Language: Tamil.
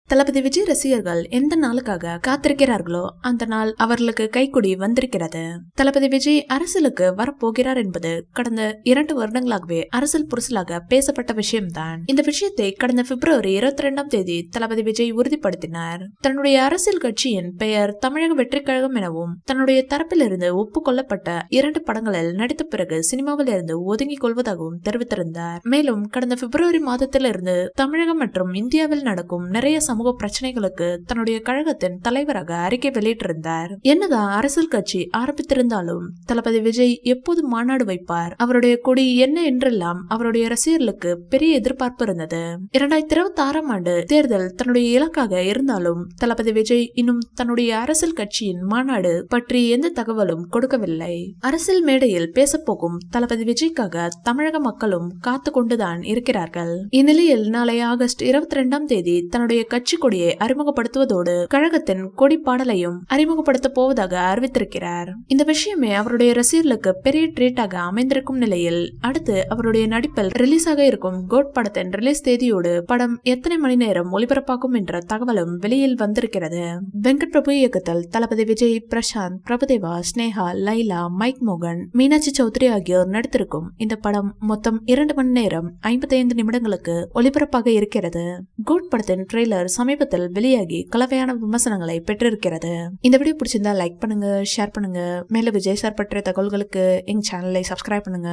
தளபதி விஜய் ரசிகர்கள் எந்த நாளுக்காக காத்திருக்கிறார்களோ அந்த நாள் அவர்களுக்கு கைக்குடி வந்திருக்கிறது. தளபதி விஜய் அரசியலுக்கு வரப்போகிறார் என்பது கடந்த 2 வருடங்களாகவே அரசியல் புரசலாக பேசப்பட்ட விஷயம்தான். இந்த விஷயத்தை கடந்த பிப்ரவரி 22ஆம் தேதி தளபதி விஜய் உறுதிப்படுத்தினார். தன்னுடைய அரசியல் கட்சியின் பெயர் தமிழக வெற்றிக் கழகம் எனவும் தன்னுடைய தரப்பிலிருந்து ஒப்புக்கொள்ளப்பட்ட 2 படங்களில் நடித்த பிறகு சினிமாவில் இருந்து ஒதுங்கிக் கொள்வதாகவும் தெரிவித்திருந்தார். மேலும் கடந்த பிப்ரவரி மாதத்திலிருந்து தமிழகம் மற்றும் இந்தியாவில் நடக்கும் நிறைய சமூக பிரச்சனைகளுக்கு தன்னுடைய கழகத்தின் தலைவராக அறிக்கை வெளியிட்டிருந்தார். என்னதான் அரசியல் கட்சி ஆரம்பித்திருந்தாலும் தளபதி விஜய் எப்போது மாநாடு வைப்பார், அவருடைய கொடி என்ன என்றெல்லாம் அவருடைய ரசிகர்களுக்கு பெரிய எதிர்பார்ப்பு இருந்தது. 2026ஆம் ஆண்டு தேர்தல் தன்னுடைய இலக்காக இருந்தாலும் தளபதி விஜய் இன்னும் தன்னுடைய அரசியல் கட்சியின் மாநாடு பற்றி எந்த தகவலும் கொடுக்கவில்லை. அரசியல் மேடையில் பேசப்போகும் தளபதி விஜய்க்காக தமிழக மக்களும் காத்து கொண்டுதான் இருக்கிறார்கள். இந்நிலையில் நாளை ஆகஸ்ட் 22ஆம் தேதி தன்னுடைய கட்சி கொடியை அறிமுகப்படுத்துவதோடு கழகத்தின் கொடி பாடலையும் அறிமுகப்படுத்த போவதாக அறிவித்திருக்கிறார். இந்த விஷயமே அவருடைய ரசிகர்களுக்கு பெரிய ட்ரீட்டாக அமைந்திருக்கும் நிலையில் அடுத்து அவருடைய நடிப்பில் ரிலீஸ் ஆக இருக்கும் கோட் படத்தின் ரிலீஸ் தேதியோடு படம் எத்தனை மணி நேரம் ஒளிபரப்பாகும் என்ற தகவலும் வெளியில் வந்திருக்கிறது. வெங்கட் பிரபு இயக்கத்தில் தளபதி விஜய், பிரசாந்த், பிரபுதேவா, ஸ்னேகா, லைலா, மைக் மோகன், மீனாட்சி சௌத்ரி ஆகியோர் நடித்திருக்கும் இந்த படம் மொத்தம் 2 மணி நேரம் 55 நிமிடங்களுக்கு ஒளிபரப்பாக இருக்கிறது. கோட் படத்தின் ட்ரெய்லர் சமீபத்தில் வெளியாகி கலவையான விமர்சனங்களை பெற்றிருக்கிறது. இந்த வீடியோ பிடிச்சிருந்தா லைக் பண்ணுங்க, ஷேர் பண்ணுங்க. மேலும் விஜய் சார் பற்றிய தகவல்களுக்கு எங்க சேனலை சப்ஸ்கிரைப் பண்ணுங்க.